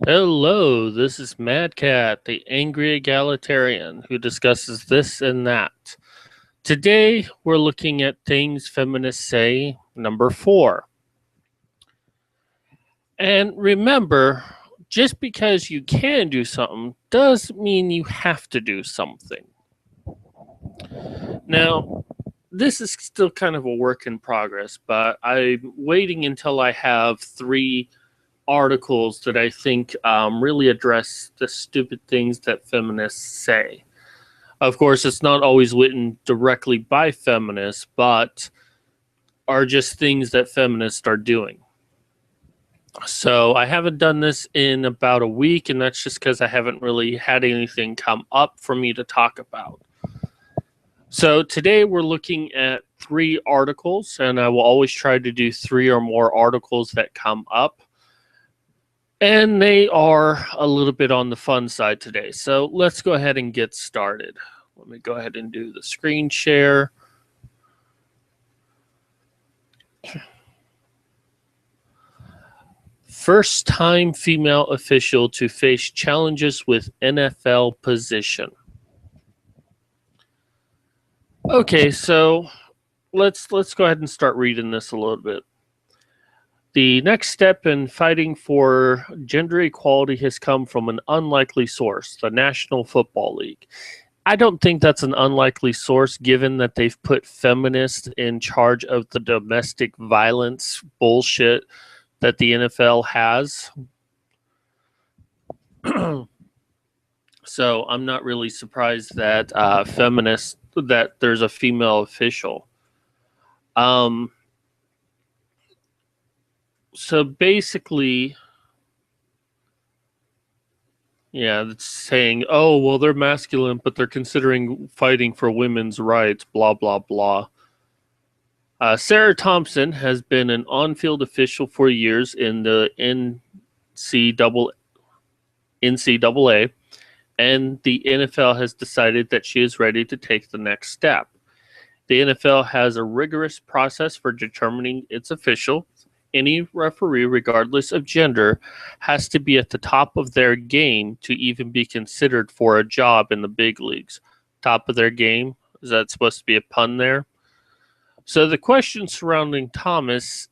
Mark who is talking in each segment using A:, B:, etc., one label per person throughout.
A: Hello, this is Mad Cat, the angry egalitarian who discusses this and that. Today, we're looking at things feminists say, number 4. And remember, just because you can do something doesn't mean you have to do something. Now, this is still kind of a work in progress, but I'm waiting until I have 3 articles that I think really address the stupid things that feminists say. Of course, it's not always written directly by feminists, but are just things that feminists are doing. So I haven't done this in about a week, and that's just because I haven't really had anything come up for me to talk about. So today we're looking at 3 articles, and I will always try to do 3 or more articles that come up. And they are a little bit on the fun side today. So let's go ahead and get started. Let me go ahead and do the screen share. First time female official to face challenges with NFL position. Okay, so let's go ahead and start reading this a little bit. The next step in fighting for gender equality has come from an unlikely source, the National Football League. I don't think that's an unlikely source given that they've put feminists in charge of the domestic violence bullshit that the NFL has. So I'm not really surprised that feminists, that there's a female official. So basically, yeah, it's saying, oh, well, they're masculine, but they're considering fighting for women's rights, blah, blah, blah. Sarah Thompson has been an on-field official for years in the NCAA, and the NFL has decided that she is ready to take the next step. The NFL has a rigorous process for determining its official. Any referee, regardless of gender, has to be at the top of their game to even be considered for a job in the big leagues. Top of their game? Is that supposed to be a pun there? So the question surrounding Thomas's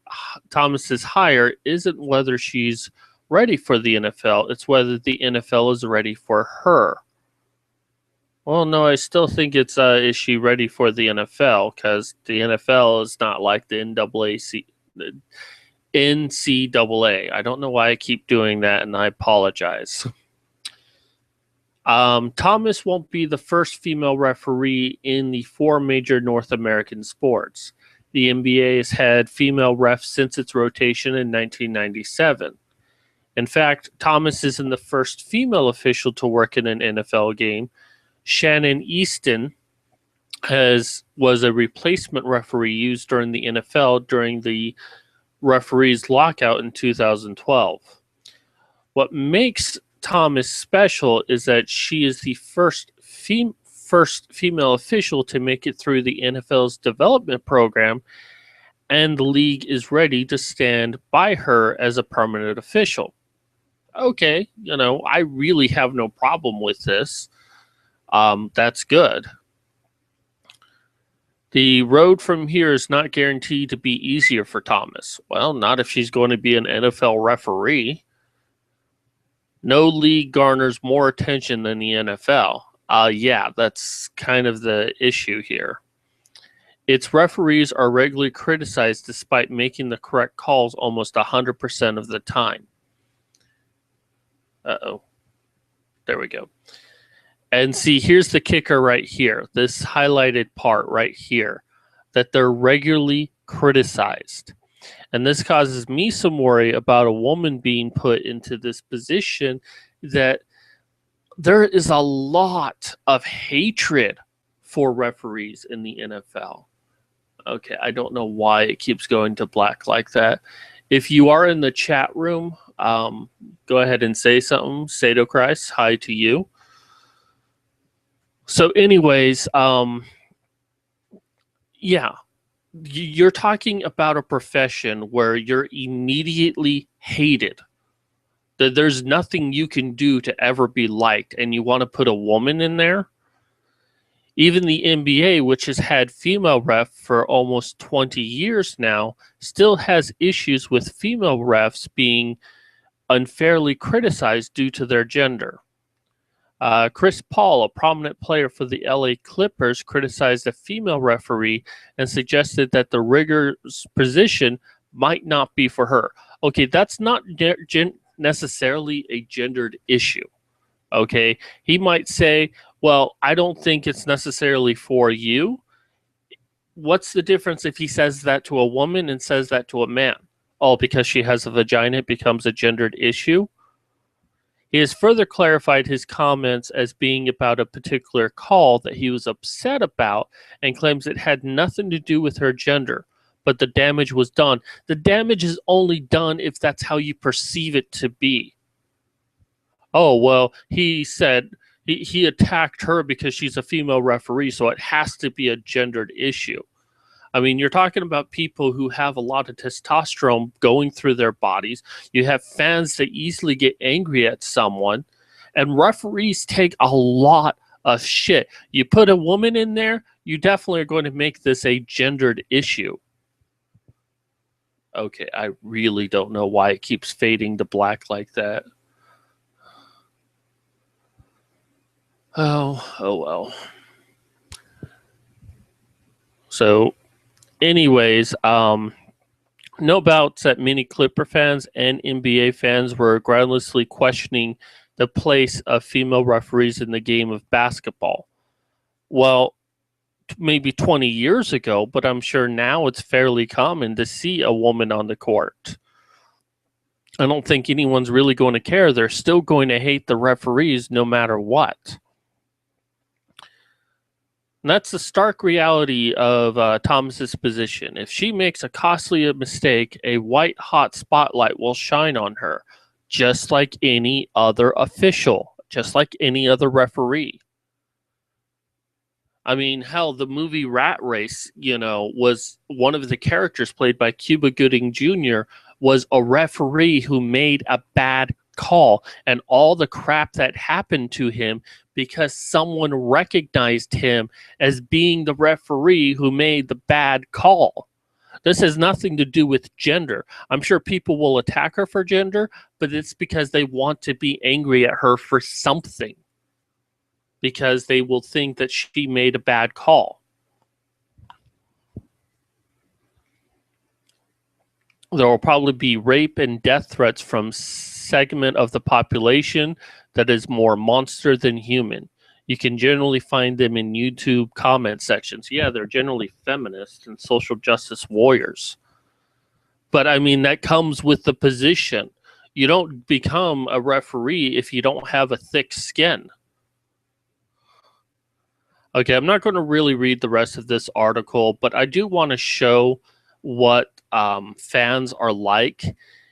A: hire isn't whether she's ready for the NFL, it's whether the NFL is ready for her. Well, no, I still think it's is she ready for the NFL, because the NFL is not like the NCAA. I don't know why I keep doing that, and I apologize. Thomas won't be the first female referee in the 4 major North American sports. The NBA has had female refs since its rotation in 1997. In fact, Thomas isn't the first female official to work in an NFL game. Shannon Easton was a replacement referee used during the NFL during the referees lockout in 2012. What makes Thomas special is that she is the first female official to make it through the NFL's development program, and the league is ready to stand by her as a permanent official. Okay, I really have no problem with this. That's good. The road from here is not guaranteed to be easier for Thomas. Well, not if she's going to be an NFL referee. No league garners more attention than the NFL. Yeah, that's kind of the issue here. Its referees are regularly criticized despite making the correct calls almost 100% of the time. Uh-oh. There we go. And see, here's the kicker right here. This highlighted part right here. That they're regularly criticized. And this causes me some worry about a woman being put into this position, that there is a lot of hatred for referees in the NFL. Okay, I don't know why it keeps going to black like that. If you are in the chat room, go ahead and say something. Sado Christ, hi to you. So anyways, yeah, you're talking about a profession where you're immediately hated. There's nothing you can do to ever be liked, and you want to put a woman in there? Even the NBA, which has had female ref for almost 20 years now, still has issues with female refs being unfairly criticized due to their gender. Chris Paul, a prominent player for the LA Clippers, criticized a female referee and suggested that the rigger's position might not be for her. Okay, that's not necessarily a gendered issue. Okay, he might say, well, I don't think it's necessarily for you. What's the difference if he says that to a woman and says that to a man? Oh, because she has a vagina, it becomes a gendered issue? He has further clarified his comments as being about a particular call that he was upset about and claims it had nothing to do with her gender, but the damage was done. The damage is only done if that's how you perceive it to be. Oh, well, he said he attacked her because she's a female referee, so it has to be a gendered issue. I mean, you're talking about people who have a lot of testosterone going through their bodies. You have fans that easily get angry at someone, and referees take a lot of shit. You put a woman in there, you definitely are going to make this a gendered issue. Okay, I really don't know why it keeps fading to black like that. Oh well. So, anyways, no doubts that many Clipper fans and NBA fans were groundlessly questioning the place of female referees in the game of basketball. Well, maybe 20 years ago, but I'm sure now it's fairly common to see a woman on the court. I don't think anyone's really going to care. They're still going to hate the referees no matter what. And that's the stark reality of Thomas's position. If she makes a costly mistake, a white-hot spotlight will shine on her, just like any other official, just like any other referee. I mean, hell, the movie Rat Race, was one of the characters played by Cuba Gooding Jr. was a referee who made a bad call, and all the crap that happened to him because someone recognized him as being the referee who made the bad call. This has nothing to do with gender. I'm sure people will attack her for gender, but it's because they want to be angry at her for something, because they will think that she made a bad call. There will probably be rape and death threats from segment of the population that is more monster than human. You can generally find them in YouTube comment sections. Yeah, they're generally feminists and social justice warriors. But I mean, that comes with the position. You don't become a referee if you don't have a thick skin. Okay, I'm not going to really read the rest of this article, but I do want to show what fans are like.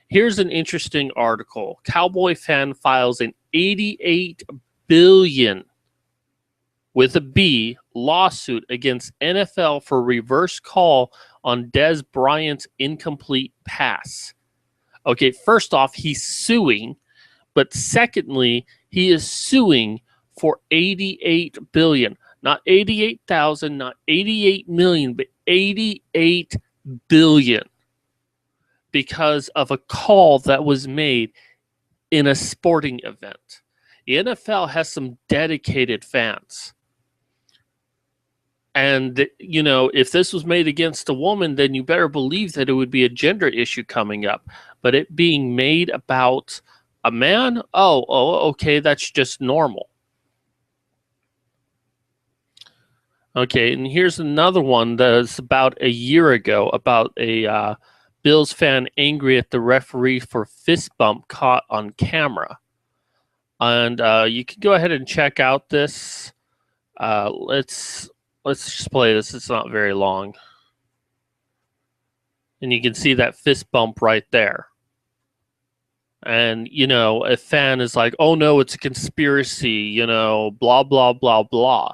A: Here's an interesting article. Cowboy fan files an $88 billion with a B lawsuit against NFL for reverse call on Dez Bryant's incomplete pass. Okay, first off, he's suing, but secondly, he is suing for $88 billion. Not 88,000, not 88 million, but 88 billion. Because of a call that was made in a sporting event. The NFL has some dedicated fans. And, if this was made against a woman, then you better believe that it would be a gender issue coming up. But it being made about a man, okay, that's just normal. Okay, and here's another one that's about a year ago about a Bills fan angry at the referee for fist bump caught on camera. And you can go ahead and check out this. Let's just play this. It's not very long. And you can see that fist bump right there. And, a fan is like, oh no, it's a conspiracy, blah, blah, blah, blah.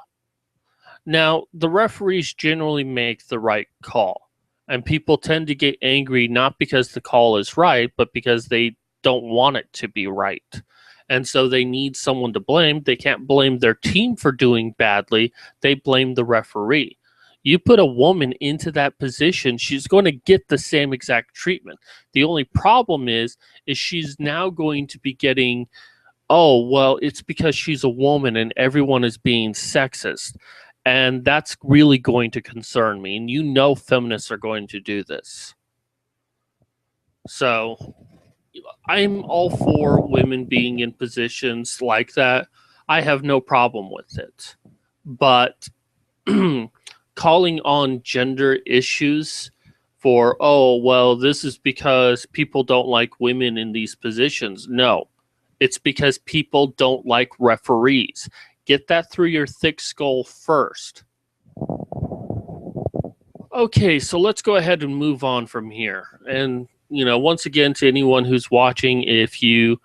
A: Now, the referees generally make the right call. And people tend to get angry not because the call is right, but because they don't want it to be right. And so they need someone to blame. They can't blame their team for doing badly. They blame the referee. You put a woman into that position, she's going to get the same exact treatment. The only problem is she's now going to be getting, oh, well, it's because she's a woman and everyone is being sexist. And that's really going to concern me. And you know feminists are going to do this. So I'm all for women being in positions like that. I have no problem with it. But calling on gender issues for, oh, well, this is because people don't like women in these positions. No, it's because people don't like referees. Get that through your thick skull first. Okay, so let's go ahead and move on from here. And, once again, to anyone who's watching, if you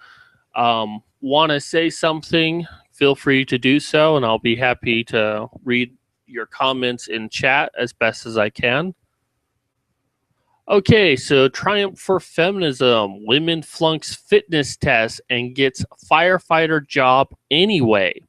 A: want to say something, feel free to do so, and I'll be happy to read your comments in chat as best as I can. Okay, so triumph for feminism. Women flunks fitness test and gets firefighter job anyway.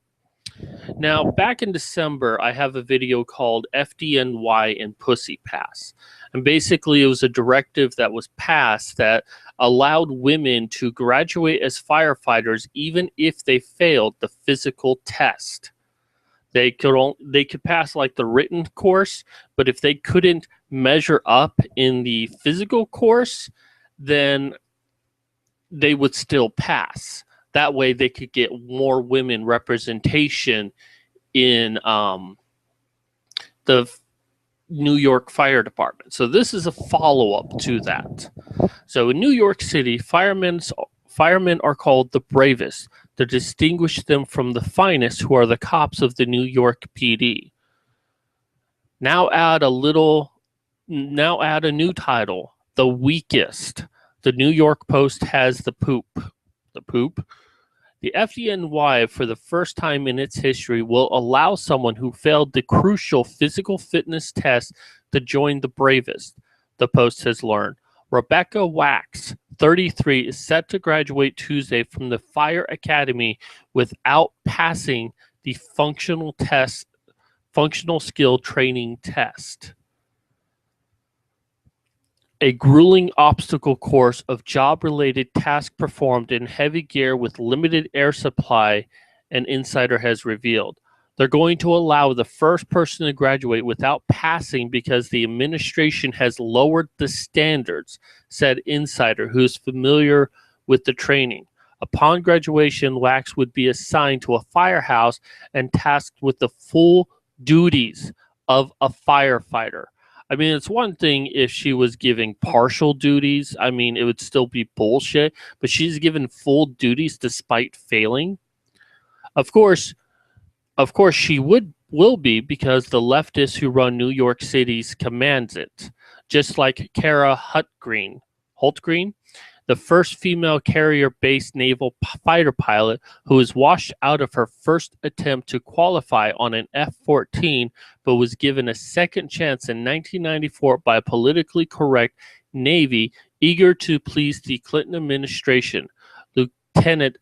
A: Now, back in December, I have a video called FDNY and Pussy Pass. And basically, it was a directive that was passed that allowed women to graduate as firefighters even if they failed the physical test. They could pass like the written course, but if they couldn't measure up in the physical course, then they would still pass. That way they could get more women representation in the New York Fire Department. So this is a follow-up to that. So in New York City, firemen are called the bravest to distinguish them from the finest, who are the cops of the New York PD. Now add a new title, the weakest. The New York Post has the poop. The poop? The FDNY, for the first time in its history, will allow someone who failed the crucial physical fitness test to join the bravest, the Post has learned. Rebecca Wax, 33, is set to graduate Tuesday from the Fire Academy without passing the functional skill training test. A grueling obstacle course of job-related tasks performed in heavy gear with limited air supply, an insider has revealed. They're going to allow the first person to graduate without passing because the administration has lowered the standards, said insider who is familiar with the training. Upon graduation, Wax would be assigned to a firehouse and tasked with the full duties of a firefighter. I mean, it's one thing if she was giving partial duties. I mean, it would still be bullshit, but she's given full duties despite failing. Of course, she will be, because the leftists who run New York City's commands it. Just like Kara Hultgreen, the first female carrier-based naval fighter pilot who was washed out of her first attempt to qualify on an F-14, but was given a second chance in 1994 by a politically correct Navy eager to please the Clinton administration. Lieutenant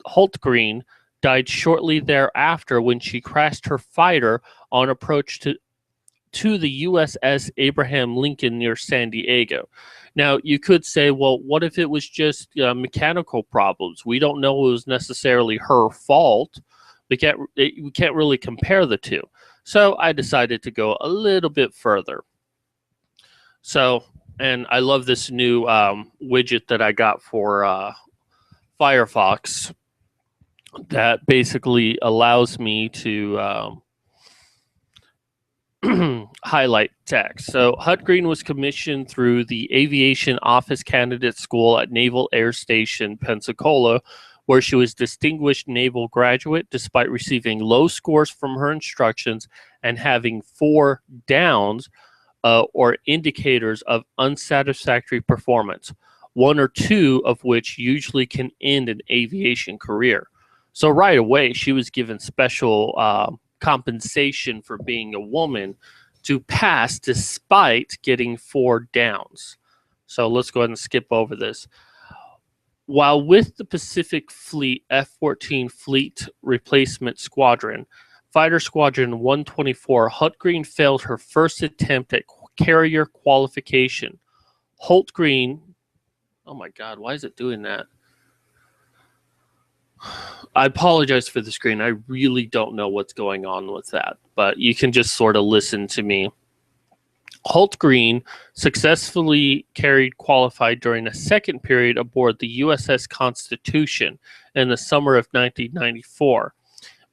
A: Hultgreen died shortly thereafter when she crashed her fighter on approach to the USS Abraham Lincoln near San Diego. Now, you could say, well, what if it was just mechanical problems? We don't know it was necessarily her fault. We can't really compare the two. So I decided to go a little bit further. So, and I love this new widget that I got for Firefox that basically allows me to highlight text. So Hultgreen was commissioned through the Aviation Office Candidate School at Naval Air Station, Pensacola, where she was distinguished naval graduate despite receiving low scores from her instructions and having 4 downs or indicators of unsatisfactory performance, 1 or 2 of which usually can end an aviation career. So right away, she was given special compensation for being a woman to pass despite getting 4 downs. So let's go ahead and skip over this. While with the Pacific Fleet F-14 Fleet Replacement Squadron, Fighter Squadron 124, Hultgreen failed her first attempt at carrier qualification. Hultgreen, oh my God, why is it doing that? I apologize for the screen. I really don't know what's going on with that, but you can just sort of listen to me. Hultgreen successfully qualified during a second period aboard the USS Constitution in the summer of 1994,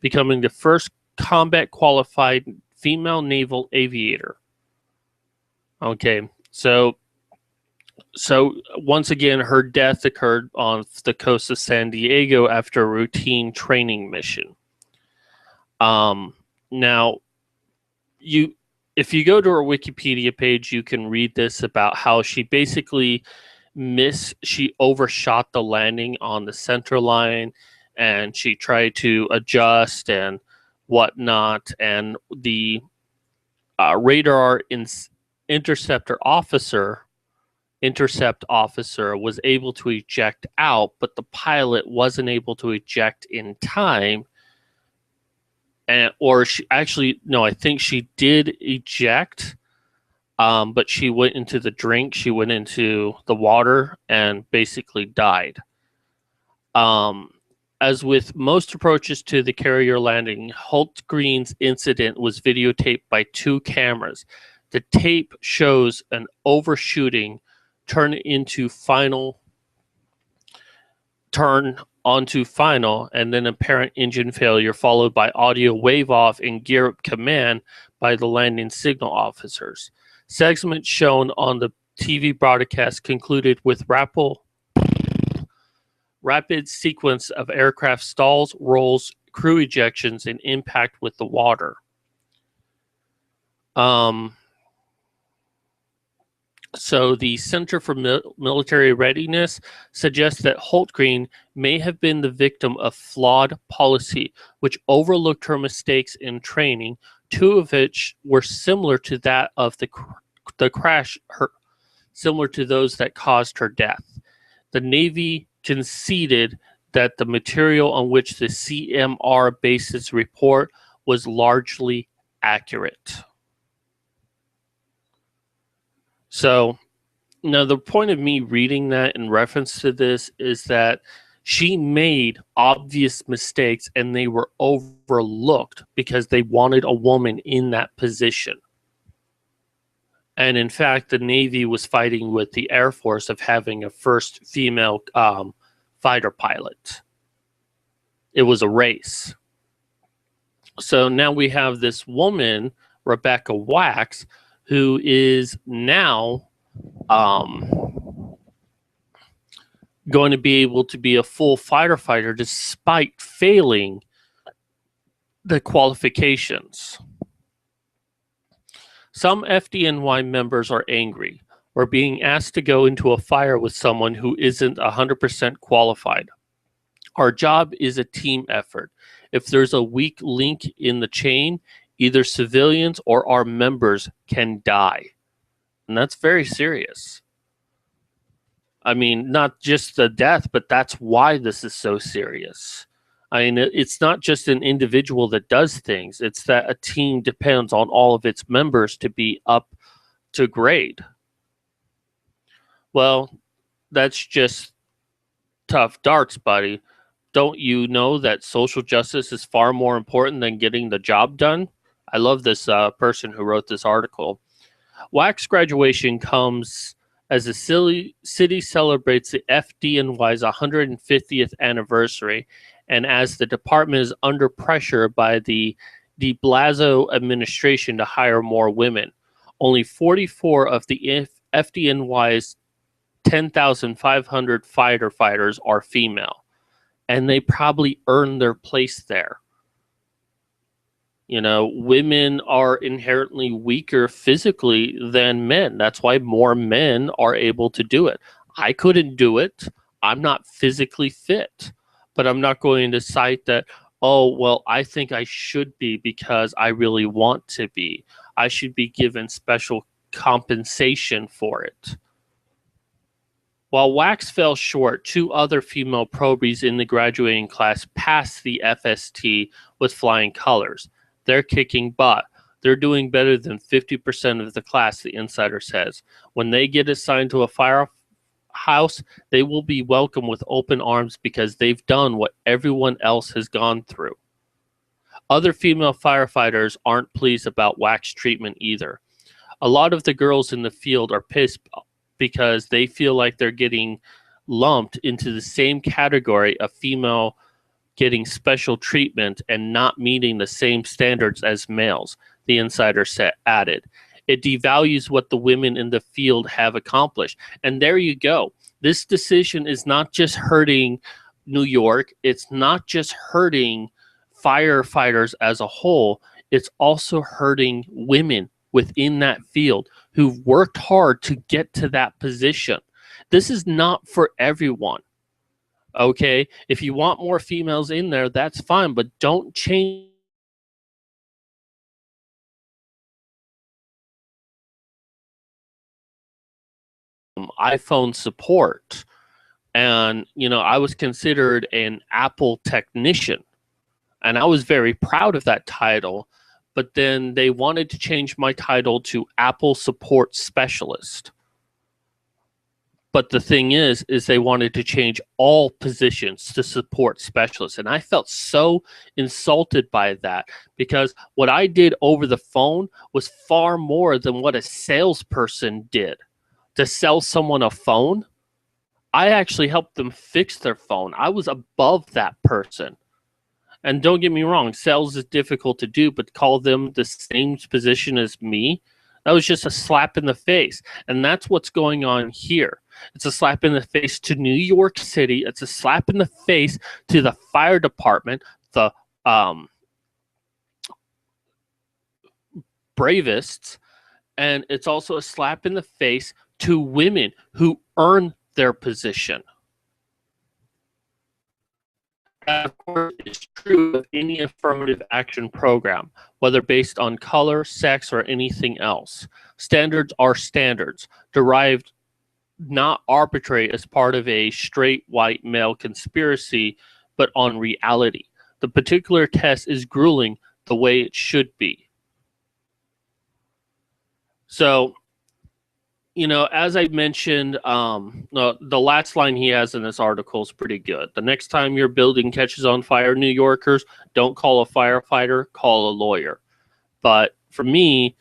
A: becoming the first combat qualified female naval aviator. Okay, so once again, her death occurred on the coast of San Diego after a routine training mission. Now, if you go to her Wikipedia page, you can read this about how she basically she overshot the landing on the center line, and she tried to adjust and whatnot, and the radar intercept officer was able to eject out, but the pilot wasn't able to eject in time. I think she did eject, but she went into the drink, she went into the water, and basically died. As with most approaches to the carrier landing, Hultgreen's incident was videotaped by 2 cameras. The tape shows an overshooting turn onto final, and then apparent engine failure, followed by audio wave off and gear up command by the landing signal officers. Segments shown on the TV broadcast concluded with rapid sequence of aircraft stalls, rolls, crew ejections, and impact with the water. So the Center for Military Readiness suggests that Hultgreen may have been the victim of flawed policy, which overlooked her mistakes in training, 2 of which were similar to that of the crash, similar to those that caused her death. The Navy conceded that the material on which the CMR based its report was largely accurate. So, now the point of me reading that in reference to this is that she made obvious mistakes and they were overlooked because they wanted a woman in that position. And in fact, the Navy was fighting with the Air Force of having a first female fighter pilot. It was a race. So now we have this woman, Rebecca Wax, who is now going to be able to be a full fighter despite failing the qualifications. Some FDNY members are angry. We're being asked to go into a fire with someone who isn't 100% qualified. Our job is a team effort. If there's a weak link in the chain, either civilians or our members can die. And that's very serious. I mean, not just the death, but that's why this is so serious. I mean, it's not just an individual that does things. It's that a team depends on all of its members to be up to grade. Well, that's just tough darts, buddy. Don't you know that social justice is far more important than getting the job done? I love this person who wrote this article. Wax graduation comes as the city celebrates the FDNY's 150th anniversary, and as the department is under pressure by the de Blasio administration to hire more women. Only 44 of the FDNY's 10,500 fighters are female, and they probably earned their place there. You know, women are inherently weaker physically than men. That's why more men are able to do it. I couldn't do it. I'm not physically fit, but I'm not going to cite that, oh, well, I think I should be because I really want to be. I should be given special compensation for it. While Wax fell short, 2 other female probies in the graduating class passed the FST with flying colors. They're kicking butt. They're doing better than 50% of the class, the insider says. When they get assigned to a firehouse, they will be welcomed with open arms because they've done what everyone else has gone through. Other female firefighters aren't pleased about Wax treatment either. A lot of the girls in the field are pissed because they feel like they're getting lumped into the same category of female getting special treatment and not meeting the same standards as males, the insider added. It devalues what the women in the field have accomplished. And there you go. This decision is not just hurting New York. It's not just hurting firefighters as a whole. It's also hurting women within that field who've worked hard to get to that position. This is not for everyone. Okay, if you want more females in there, that's fine, but don't change iPhone support. And, you know, I was considered an Apple technician, and I was very proud of that title, but then they wanted to change my title to Apple Support Specialist. But the thing is they wanted to change all positions to support specialists. And I felt so insulted by that because what I did over the phone was far more than what a salesperson did. To sell someone a phone, I actually helped them fix their phone. I was above that person. And don't get me wrong, sales is difficult to do, but call them the same position as me, that was just a slap in the face. And that's what's going on here. It's a slap in the face to New York City. It's a slap in the face to the fire department, the bravists, and it's also a slap in the face to women who earn their position. That, of course, is true of any affirmative action program, whether based on color, sex, or anything else. Standards are standards, derived not arbitrary as part of a straight white male conspiracy, but on reality. The particular test is grueling the way it should be. So, you know, as I mentioned, the last line he has in this article is pretty good. The next time your building catches on fire, New Yorkers, don't call a firefighter, call a lawyer. But for me,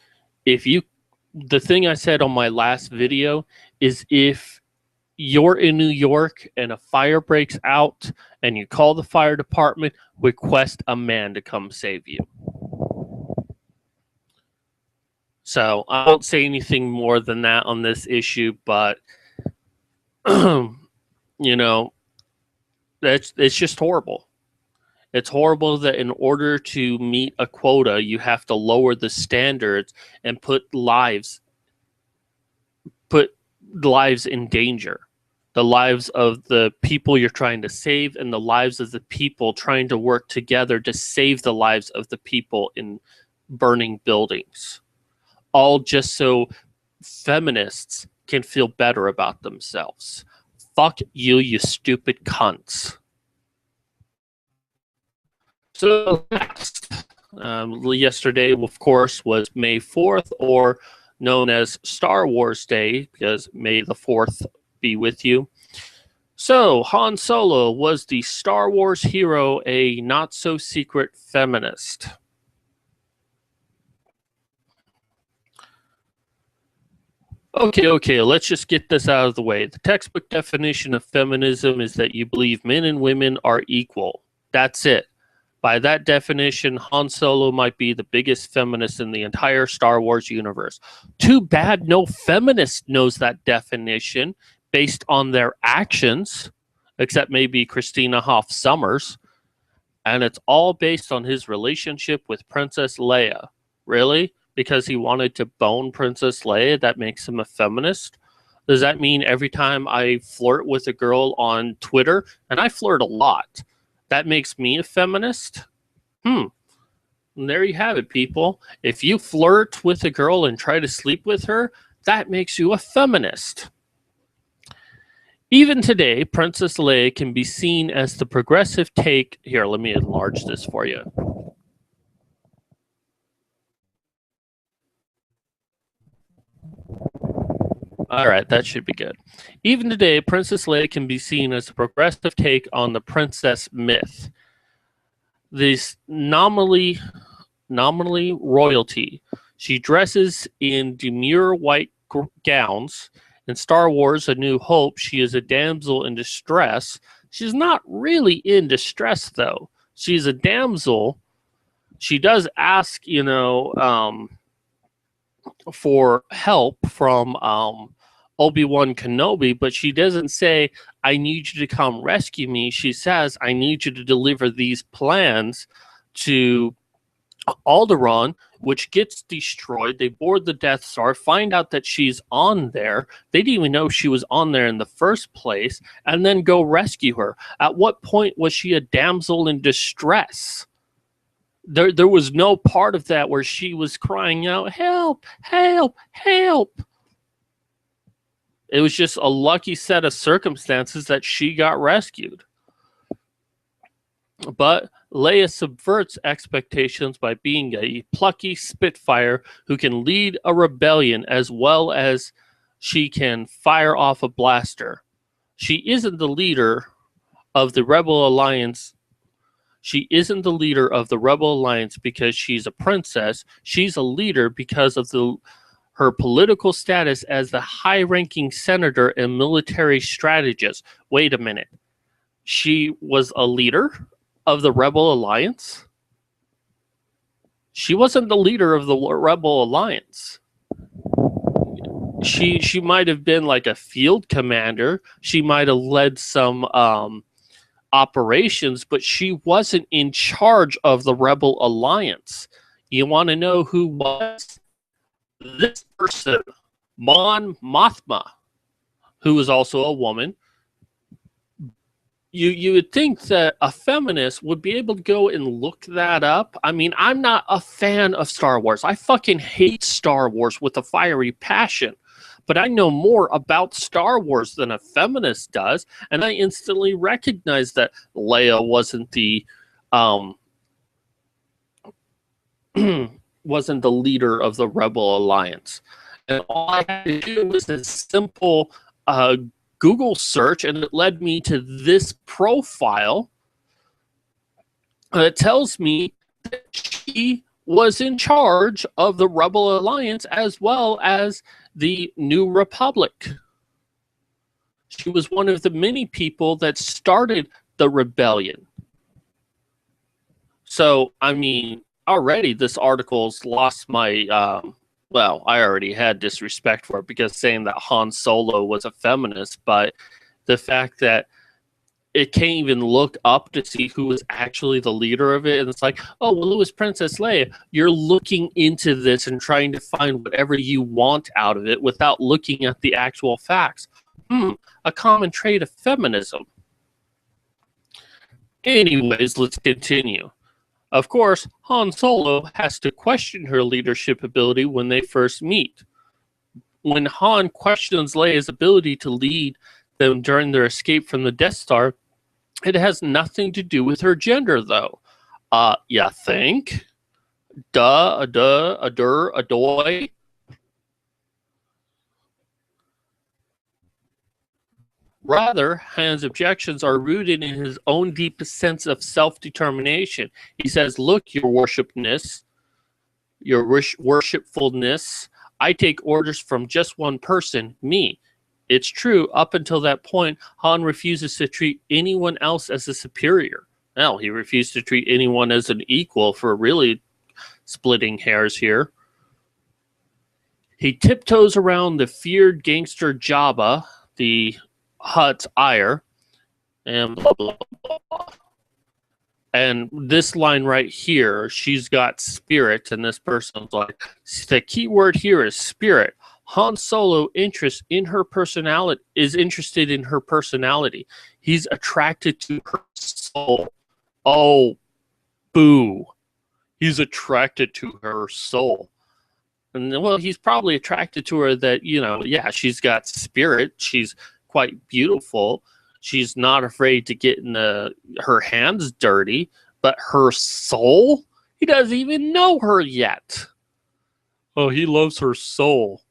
A: the thing I said on my last video is if you're in New York and a fire breaks out and you call the fire department, request a man to come save you. So I won't say anything more than that on this issue, but you know, it's just horrible. It's horrible that in order to meet a quota, you have to lower the standards and put lives in danger. The lives of the people you're trying to save and the lives of the people trying to work together to save the lives of the people in burning buildings. All just so feminists can feel better about themselves. Fuck you, you stupid cunts. So yesterday, of course, was May 4th, or known as Star Wars Day, because May the 4th be with you. So Han Solo was the Star Wars hero, a not-so-secret feminist. Okay, let's just get this out of the way. The textbook definition of feminism is that you believe men and women are equal. That's it. By that definition, Han Solo might be the biggest feminist in the entire Star Wars universe. Too bad no feminist knows that definition based on their actions, except maybe Christina Hoff Sommers. And it's all based on his relationship with Princess Leia. Really? Because he wanted to bone Princess Leia, that makes him a feminist? Does that mean every time I flirt with a girl on Twitter, and I flirt a lot, that makes me a feminist? And there you have it, people. If you flirt with a girl and try to sleep with her, that makes you a feminist. Even today, Princess Leia can be seen as the progressive take. Here, let me enlarge this for you. All right, that should be good. Even today, Princess Leia can be seen as a progressive take on the princess myth. This nominally royalty. She dresses in demure white gowns. In Star Wars: A New Hope, she is a damsel in distress. She's not really in distress, though. She's a damsel. She does ask, for help from Obi-Wan Kenobi, but she doesn't say, I need you to come rescue me. She says, I need you to deliver these plans to Alderaan, which gets destroyed. They board the Death Star, find out that she's on there. They didn't even know she was on there in the first place, and then go rescue her. At what point was she a damsel in distress? There was no part of that where she was crying out, help, help, help. It was just a lucky set of circumstances that she got rescued. But Leia subverts expectations by being a plucky Spitfire who can lead a rebellion as well as she can fire off a blaster. She isn't the leader of the Rebel Alliance. She isn't the leader of the Rebel Alliance because she's a princess. She's a leader because of her political status as the high-ranking senator and military strategist. Wait a minute. She was a leader of the Rebel Alliance? She wasn't the leader of the Rebel Alliance. She might have been like a field commander. She might have led some operations, but she wasn't in charge of the Rebel Alliance. You want to know who was? This person, Mon Mothma, who is also a woman. You would think that a feminist would be able to go and look that up. I mean, I'm not a fan of Star Wars. I fucking hate Star Wars with a fiery passion. But I know more about Star Wars than a feminist does, and I instantly recognize that Leia wasn't the wasn't the leader of the Rebel Alliance. And all I had to do was a simple Google search, and it led me to this profile that tells me that she was in charge of the Rebel Alliance as well as the New Republic. She was one of the many people that started the rebellion. So, I mean, already this article's lost my, well, I already had disrespect for it because saying that Han Solo was a feminist, but the fact that it can't even look up to see who was actually the leader of it. And it's like, oh, well, it was Princess Leia. You're looking into this and trying to find whatever you want out of it without looking at the actual facts. A common trait of feminism. Anyways, let's continue. Of course, Han Solo has to question her leadership ability when they first meet. When Han questions Leia's ability to lead them during their escape from the Death Star, it has nothing to do with her gender, though. You think? Duh, a doy. Rather, Han's objections are rooted in his own deepest sense of self-determination. He says, look, your worshipfulness, I take orders from just one person, me. It's true, up until that point, Han refuses to treat anyone else as a superior. Well, he refused to treat anyone as an equal, for really splitting hairs here. He tiptoes around the feared gangster Jabba, the Hutt's ire, and blah, blah, blah, blah. And this line right here, she's got spirit, and this person's like, the key word here is spirit. Han Solo is interested in her personality. He's attracted to her soul. Oh, boo. He's attracted to her soul. And well, he's probably attracted to her that, yeah, she's got spirit. She's quite beautiful. She's not afraid to get in her hands dirty, but her soul? He doesn't even know her yet. Oh, he loves her soul.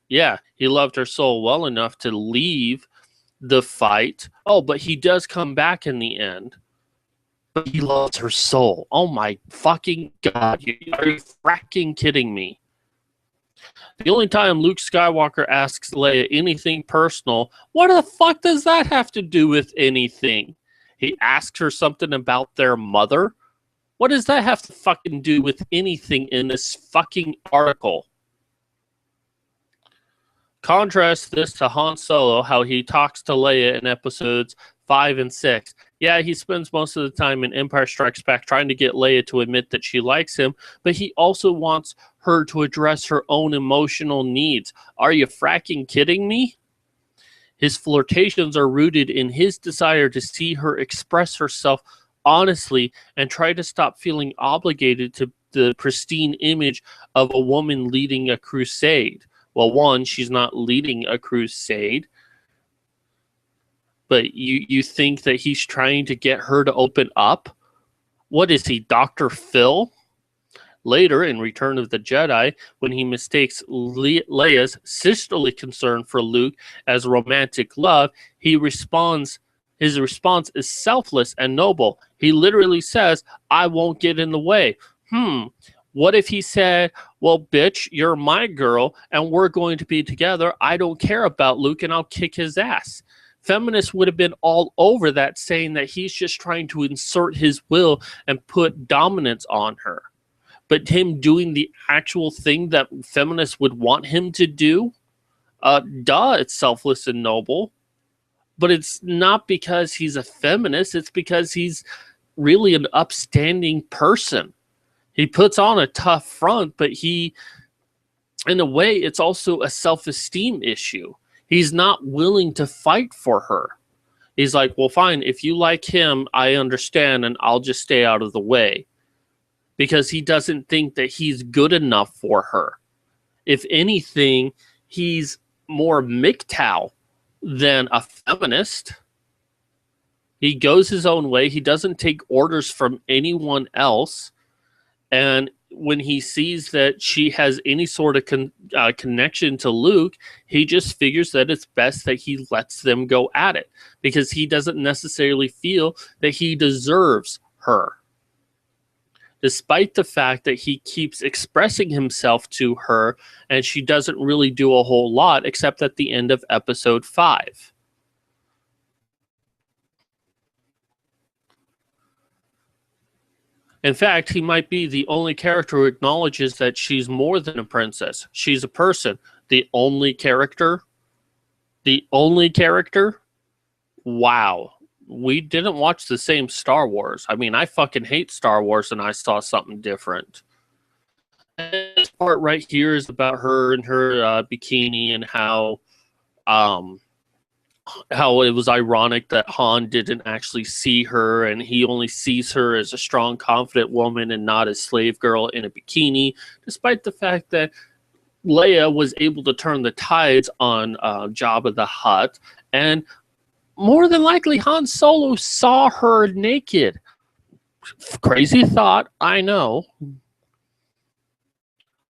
A: Yeah, he loved her soul well enough to leave the fight. Oh, but he does come back in the end. But he loves her soul. Oh my fucking god. Are you fracking kidding me? The only time Luke Skywalker asks Leia anything personal, what the fuck does that have to do with anything? He asks her something about their mother? What does that have to fucking do with anything in this fucking article? Contrast this to Han Solo, how he talks to Leia in episodes 5 and 6. Yeah, he spends most of the time in Empire Strikes Back trying to get Leia to admit that she likes him, but he also wants her to address her own emotional needs. Are you fracking kidding me? His flirtations are rooted in his desire to see her express herself honestly and try to stop feeling obligated to the pristine image of a woman leading a crusade. Well, one, she's not leading a crusade. But you think that he's trying to get her to open up? What is he, Dr. Phil? Later, in Return of the Jedi, when he mistakes Leia's sisterly concern for Luke as romantic love, his response is selfless and noble. He literally says, I won't get in the way. What if he said, well, bitch, you're my girl, and we're going to be together. I don't care about Luke, and I'll kick his ass. Feminists would have been all over that, saying that he's just trying to insert his will and put dominance on her. But him doing the actual thing that feminists would want him to do, it's selfless and noble. But it's not because he's a feminist. It's because he's really an upstanding person. He puts on a tough front, but in a way, it's also a self-esteem issue. He's not willing to fight for her. He's like, well, fine, if you like him, I understand, and I'll just stay out of the way. Because he doesn't think that he's good enough for her. If anything, he's more MGTOW than a feminist. He goes his own way. He doesn't take orders from anyone else. And when he sees that she has any sort of connection to Luke, he just figures that it's best that he lets them go at it because he doesn't necessarily feel that he deserves her. Despite the fact that he keeps expressing himself to her and she doesn't really do a whole lot except at the end of episode 5. In fact, he might be the only character who acknowledges that she's more than a princess. She's a person. The only character? The only character? Wow. We didn't watch the same Star Wars. I mean, I fucking hate Star Wars and I saw something different. This part right here is about her and her bikini and how it was ironic that Han didn't actually see her and he only sees her as a strong, confident woman and not a slave girl in a bikini, despite the fact that Leia was able to turn the tides on Jabba the Hutt, and more than likely Han Solo saw her naked. Crazy thought, I know.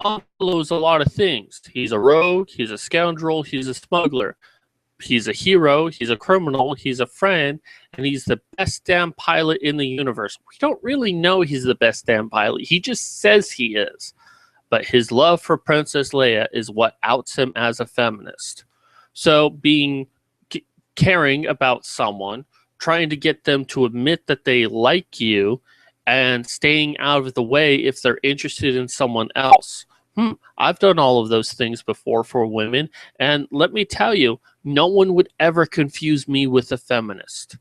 A: Han Solo's a lot of things. He's a rogue, he's a scoundrel, he's a smuggler. He's a hero, he's a criminal, he's a friend, and he's the best damn pilot in the universe. We don't really know he's the best damn pilot. He just says he is. But his love for Princess Leia is what outs him as a feminist. So caring about someone, trying to get them to admit that they like you, and staying out of the way if they're interested in someone else. I've done all of those things before for women, and let me tell you, no one would ever confuse me with a feminist.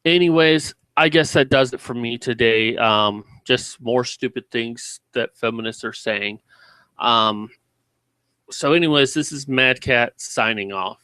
A: Anyways, I guess that does it for me today. Just more stupid things that feminists are saying. So anyways, this is Mad Cat signing off.